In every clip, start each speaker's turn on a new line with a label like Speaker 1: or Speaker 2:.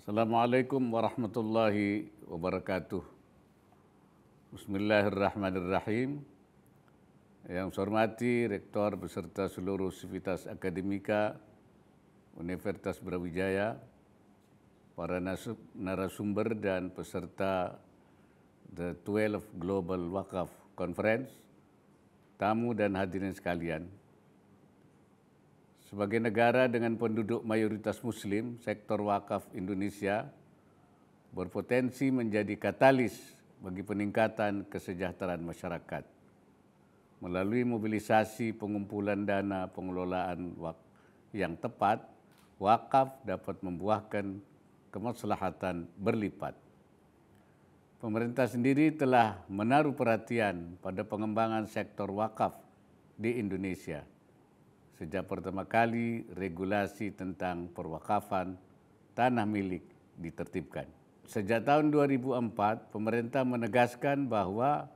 Speaker 1: Assalamualaikum warahmatullahi wabarakatuh. Bismillahirrahmanirrahim. Yang saya hormati Rektor beserta seluruh sivitas akademika Universitas Brawijaya, para narasumber dan peserta The 12 Global Wakaf Conference, tamu dan hadirin sekalian. Sebagai negara dengan penduduk mayoritas Muslim, sektor wakaf Indonesia berpotensi menjadi katalis bagi peningkatan kesejahteraan masyarakat. Melalui mobilisasi pengumpulan dana pengelolaan yang tepat, wakaf dapat membuahkan kemaslahatan berlipat. Pemerintah sendiri telah menaruh perhatian pada pengembangan sektor wakaf di Indonesia sejak pertama kali regulasi tentang perwakafan tanah milik ditertibkan. Sejak tahun 2004, pemerintah menegaskan bahwa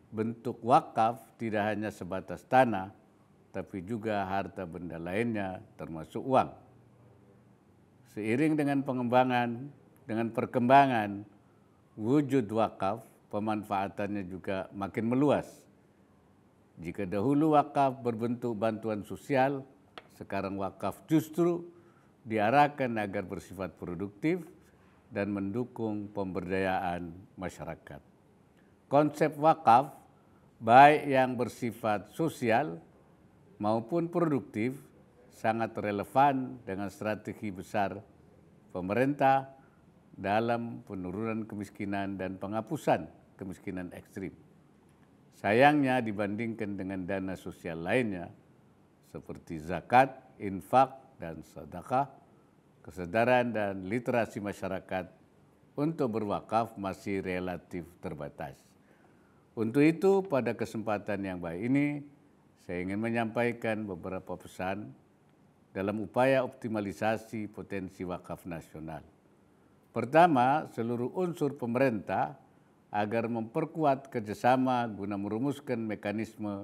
Speaker 1: bentuk wakaf tidak hanya sebatas tanah, tapi juga harta benda lainnya termasuk uang. Seiring dengan perkembangan wujud wakaf, pemanfaatannya juga makin meluas. Jika dahulu wakaf berbentuk bantuan sosial, sekarang wakaf justru diarahkan agar bersifat produktif dan mendukung pemberdayaan masyarakat. Konsep wakaf, baik yang bersifat sosial maupun produktif, sangat relevan dengan strategi besar pemerintah dalam penurunan kemiskinan dan penghapusan kemiskinan ekstrim. Sayangnya dibandingkan dengan dana sosial lainnya seperti zakat, infak, dan sedekah, kesadaran dan literasi masyarakat untuk berwakaf masih relatif terbatas. Untuk itu, pada kesempatan yang baik ini, saya ingin menyampaikan beberapa pesan dalam upaya optimalisasi potensi wakaf nasional. Pertama, seluruh unsur pemerintah agar memperkuat kerjasama guna merumuskan mekanisme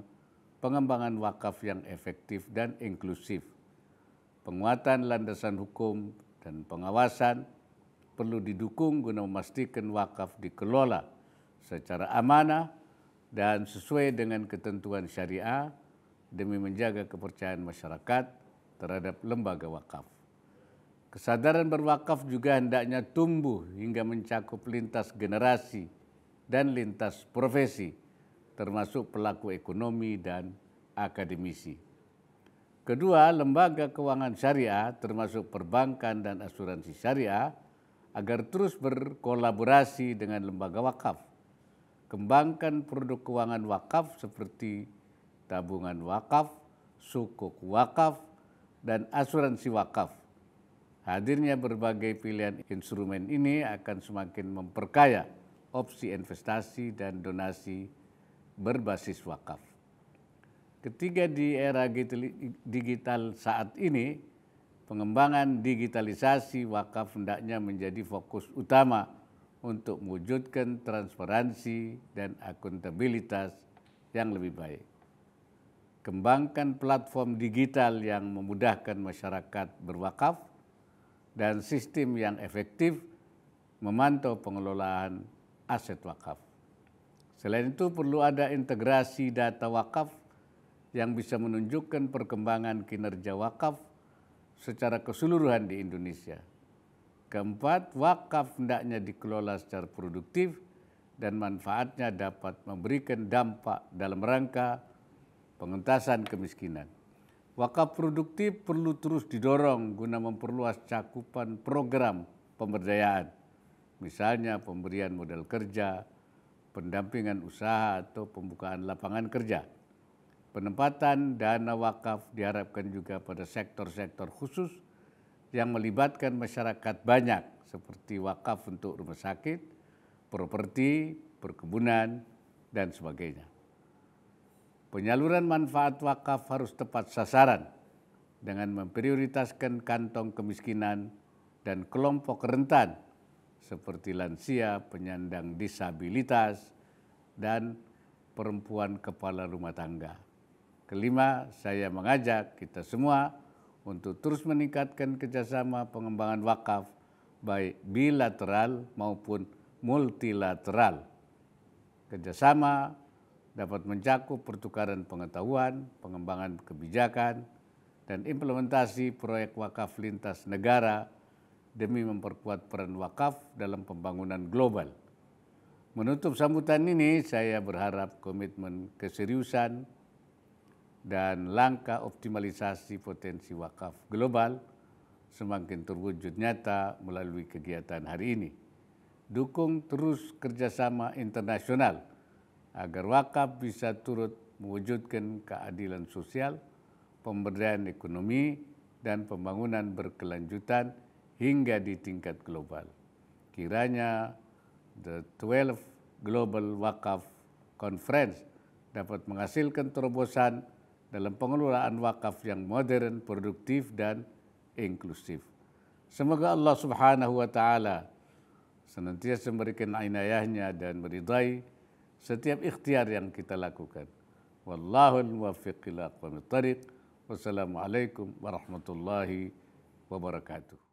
Speaker 1: pengembangan wakaf yang efektif dan inklusif. Penguatan landasan hukum dan pengawasan perlu didukung guna memastikan wakaf dikelola secara amanah dan sesuai dengan ketentuan syariah demi menjaga kepercayaan masyarakat terhadap lembaga wakaf. Kesadaran berwakaf juga hendaknya tumbuh hingga mencakup lintas generasi dan lintas profesi, termasuk pelaku ekonomi dan akademisi. Kedua, lembaga keuangan syariah termasuk perbankan dan asuransi syariah agar terus berkolaborasi dengan lembaga wakaf. Kembangkan produk keuangan wakaf seperti tabungan wakaf, sukuk wakaf, dan asuransi wakaf. Hadirnya berbagai pilihan instrumen ini akan semakin memperkaya opsi investasi dan donasi berbasis wakaf. Ketiga, di era digital saat ini, pengembangan digitalisasi wakaf hendaknya menjadi fokus utama untuk mewujudkan transparansi dan akuntabilitas yang lebih baik. Kembangkan platform digital yang memudahkan masyarakat berwakaf dan sistem yang efektif memantau pengelolaan aset wakaf. Selain itu, perlu ada integrasi data wakaf yang bisa menunjukkan perkembangan kinerja wakaf secara keseluruhan di Indonesia. Keempat, wakaf hendaknya dikelola secara produktif dan manfaatnya dapat memberikan dampak dalam rangka pengentasan kemiskinan. Wakaf produktif perlu terus didorong guna memperluas cakupan program pemberdayaan, misalnya pemberian modal kerja, pendampingan usaha, atau pembukaan lapangan kerja. Penempatan dana wakaf diharapkan juga pada sektor-sektor khusus yang melibatkan masyarakat banyak, seperti wakaf untuk rumah sakit, properti, perkebunan, dan sebagainya. Penyaluran manfaat wakaf harus tepat sasaran dengan memprioritaskan kantong kemiskinan dan kelompok rentan seperti lansia, penyandang disabilitas, dan perempuan kepala rumah tangga. Kelima, saya mengajak kita semua untuk terus meningkatkan kerjasama pengembangan wakaf baik bilateral maupun multilateral. Kerjasama dapat mencakup pertukaran pengetahuan, pengembangan kebijakan, dan implementasi proyek wakaf lintas negara demi memperkuat peran wakaf dalam pembangunan global. Menutup sambutan ini, saya berharap komitmen keseriusan dan langkah optimalisasi potensi wakaf global semakin terwujud nyata melalui kegiatan hari ini. Dukung terus kerjasama internasional agar wakaf bisa turut mewujudkan keadilan sosial, pemberdayaan ekonomi, dan pembangunan berkelanjutan hingga di tingkat global. Kiranya the 12 Global Wakaf Conference dapat menghasilkan terobosan dalam pengelolaan wakaf yang modern, produktif, dan inklusif. Semoga Allah Subhanahu wa Ta'ala senantiasa memberikan inayahnya dan meridai setiap ikhtiar yang kita lakukan. Wallahul muwaffiq ila aqwamit thariq. Wassalamualaikum warahmatullahi wabarakatuh.